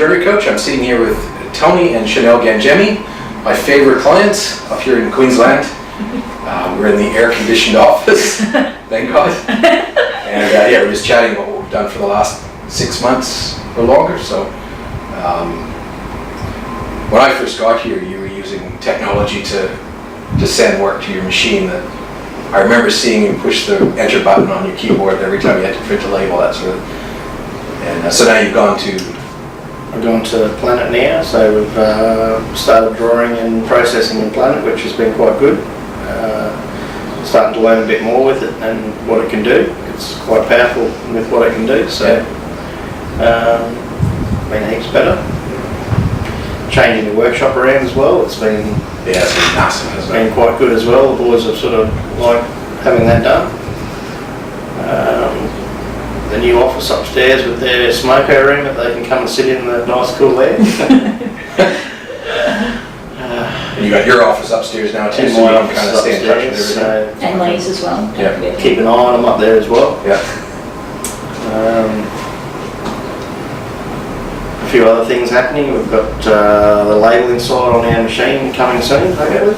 Joinery Coach. I'm sitting here with Tony and Chanelle Gangemi, my favorite clients up here in Queensland. We're in the air-conditioned office, thank God. And yeah, we're just chatting about what we've done for the last 6 months or longer. So when I first got here, you were using technology to send work to your machine. That I remember seeing you push the enter button on your keyboard every time you had to print a label, that sort of. And so now you've gone to... We're going to Planet now, so we've started drawing and processing in Planet, which has been quite good. Starting to learn a bit more with it and what it can do. It's quite powerful with what it can do, so been heaps better. Changing the workshop around as well, it's been massive, hasn't it? It's been quite good as well. The boys have sort of like having that done. The new office upstairs with their smoker room that they can come and sit in the nice cool air. And you got your office upstairs now too, so you can kind of stay in touch with everything. And Lee's as well. Yeah. Keep an eye on them up there as well. Yeah. A few other things happening. We've got the labelling side on our machine coming soon, hopefully.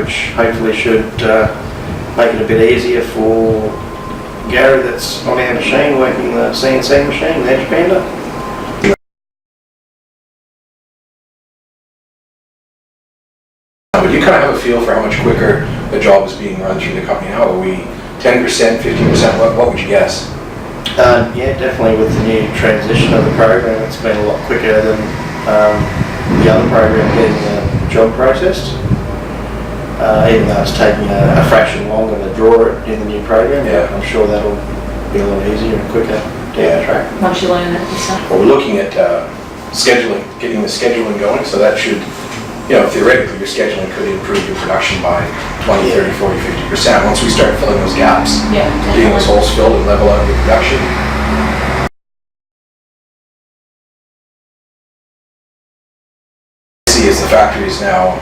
Which hopefully should make it a bit easier for Gary that's on our machine working the CNC machine, the edge bander. But you kind of have a feel for how much quicker the job is being run through the company now. Are we 10%, 15%? What would you guess? Yeah, definitely with the new transition of the program, it's been a lot quicker than the other program getting the job processed. Even though it's taking a fraction longer to draw it in the new program, but I'm sure that'll be a lot easier and quicker down the track. Once you learn it and stuff. Well, we're looking at scheduling, getting the scheduling going, so that should, theoretically your scheduling could improve your production by 20, 30, 40, 50% once we start filling those gaps. Yeah, getting those holes filled and level out your production. See, as the factories now,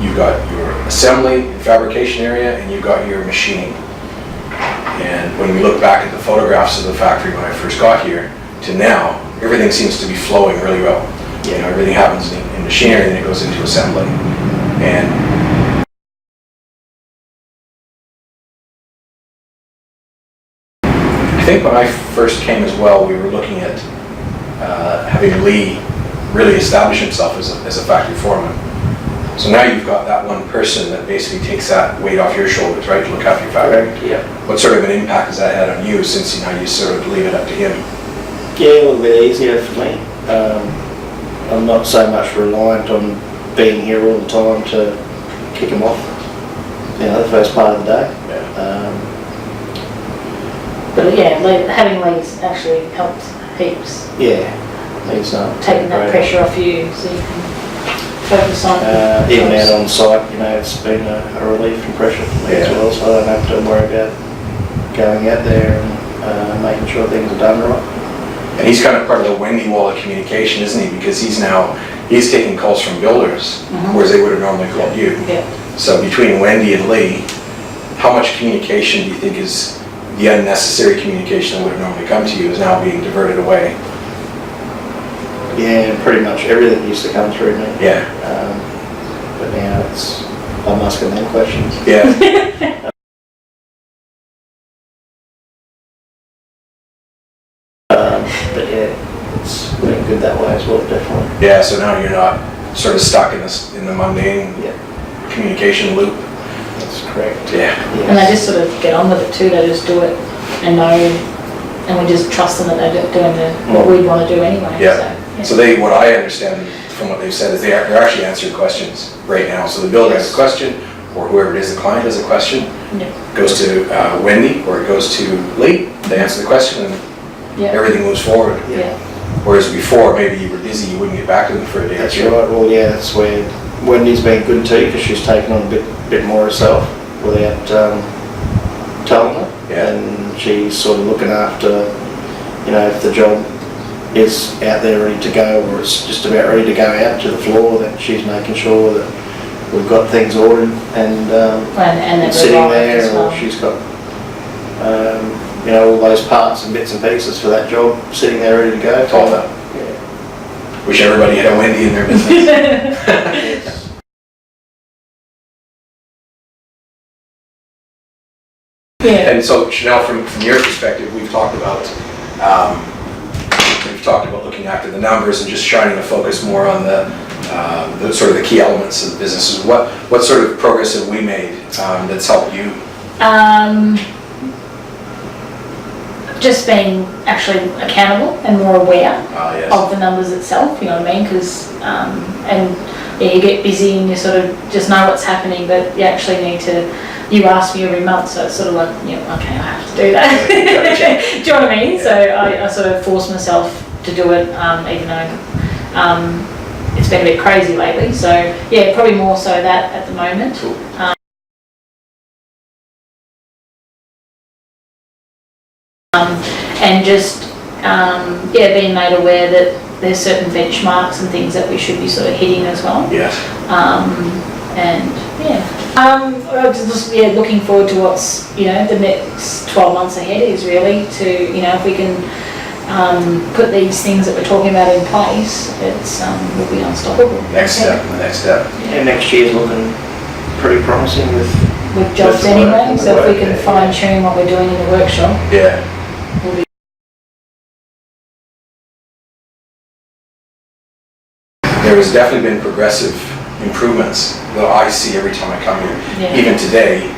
you've got your assembly and fabrication area, and you've got your machining. And when we look back at the photographs of the factory when I first got here to now, everything seems to be flowing really well. Everything happens in machinery and it goes into assembly. And I think when I first came as well, we were looking at having Lee really establish himself as a factory foreman. So now you've got that one person that basically takes that weight off your shoulders, right, to look after your factory. Correct, yeah. What sort of an impact has that had on you since now you sort of leave it up to him? Yeah, a little bit easier for me. I'm not so much reliant on being here all the time to kick him off, the first part of the day. But yeah, having Lee's actually helped heaps. Yeah, he's taking that pressure off you so you can focus on even out on site, it's been a relief and pressure for me as well, so I don't have to worry about going out there and making sure things are done right. And he's kind of part of the Wendy wall of communication, isn't he? Because he's taking calls from builders, whereas they would have normally called you. Yeah. So between Wendy and Lee, how much communication do you think is the unnecessary communication that would have normally come to you is now being diverted away? Yeah, pretty much everything used to come through me. Yeah. But now I'm asking them questions. Yeah. But yeah, it's been good that way as well, definitely. Yeah, so now you're not sort of stuck in the mundane communication loop. That's correct. Yeah. Yes. And they just sort of get on with it too, they just do it and know, and we just trust them that they're doing what we want to do anyway. Yeah. So what I understand from what they've said is they're actually answering questions right now. So the builder has a question, or whoever it is, the client has a question, goes to Wendy, or it goes to Lee, they answer the question, and everything moves forward. Yeah. Whereas before, maybe you were busy, you wouldn't get back to them for a day or two. That's right. Well, yeah, that's where Wendy's been good too, because she's taken on a bit more herself without telling her. Yeah. And she's sort of looking after, if the job is out there ready to go, or it's just about ready to go out to the floor, then she's making sure that we've got things ordered and and sitting there, as well. or she's got you know, all those parts and bits and pieces for that job sitting there ready to go. All that. Yeah. Wish everybody had a Wendy in their business. Yes. Yeah. And so, Chanelle, from your perspective, we've talked about looking after the numbers and just shining the focus more on the sort of the key elements of the businesses. What sort of progress have we made that's helped you? Just being actually accountable and more aware Yes. of the numbers itself, you know what I mean? Because, and yeah, you get busy and you sort of just know what's happening, but you actually need to, you ask me every month, so it's sort of like, you know, okay, I have to do that. Do you know what I mean? Yeah. So I sort of force myself to do it, even though it's been a bit crazy lately. So yeah, probably more so that at the moment. Cool. And just being made aware that there's certain benchmarks and things that we should be sort of hitting as well. Yes. Looking forward to what's, you know, the next 12 months ahead is really to, you know, if we can put these things that we're talking about in place, it's we'll be unstoppable. Next step. The next step. Yeah, next year's looking pretty promising with Jobs the anyway, work, so if we can yeah. fine tune what we're doing in the workshop, Yeah. we'll be. There has definitely been progressive improvements that I see every time I come here. Yeah. Even today,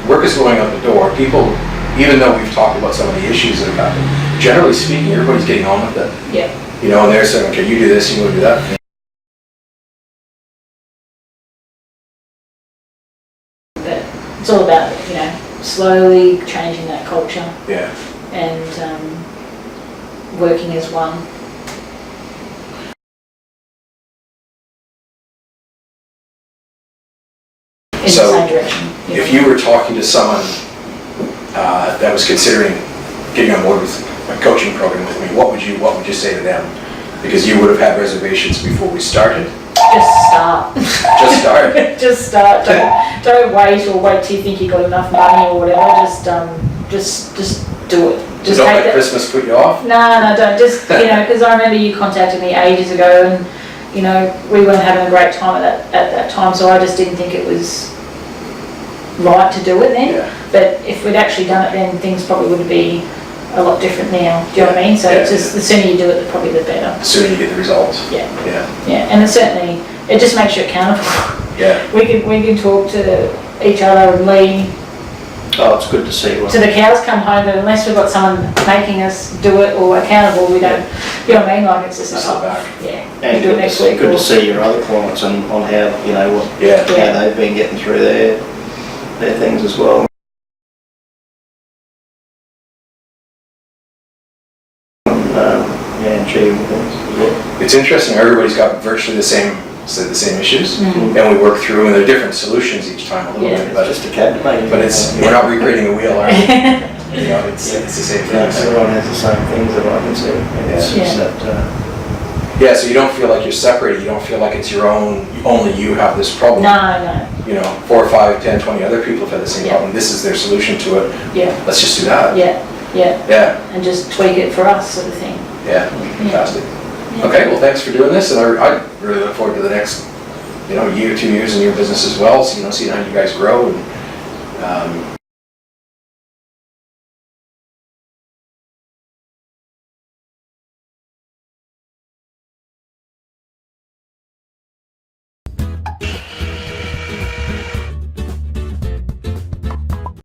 work is going out the door. People, even though we've talked about some of the issues that have happened, generally speaking, everybody's getting on with it. Yeah. You know, and they're saying, okay, you do this, you go do that. But it's all about, you know, slowly changing that culture Yeah. and working as one. In So, the same direction. If you were talking to someone that was considering getting on board with a coaching program with me, what would you say to them? Because you would have had reservations before we started. Just start. Just start. Just start. Don't wait or wait till you think you got enough money or whatever. Just do it. So Just don't take let it. Christmas put you off. No, don't. Just, you know, because I remember you contacted me ages ago and, you know, we weren't having a great time at that time, so I just didn't think it was right to do it then. Yeah. But if we'd actually done it then, things probably would be a lot different now. Do you know what I mean? So Yeah, it's just, the sooner you do it, probably the better. The sooner you get the results. Yeah. Yeah. And it just makes you accountable. Yeah. We can talk to each other and lean Oh, it's good to see what. to the cows come home, but unless we've got someone making us do it or accountable, we don't, you know what I mean? Like, it's just That's like, not bad. yeah, And we do it next week. good or- to see your other clients on how, you know, what Yeah. how they've been getting through their things as well. And achieving things as well. It's interesting. Everybody's got virtually the same issues, Mhm. and we work through, and there are different solutions each time a little Yeah. bit. It's But just a CAD mate. But we're not recreating the wheel, are we? You know, it's the same Yeah, thing. So, everyone has the same things that I can see. And it's Yeah. just that, yeah, so you don't feel like you're separated. You don't feel like it's your own, only you have this problem. No, You know, 4 or 5, 10, 20 other people have had the same Yeah. problem. This is their solution to it. yeah, Let's just do that. yeah, Yeah, and just tweak it for us sort of thing. yeah, fantastic. Okay, well, thanks for doing this, and I really look forward to the next, you know, year, 2 years in your business as well. So, you know, seeing how you guys grow and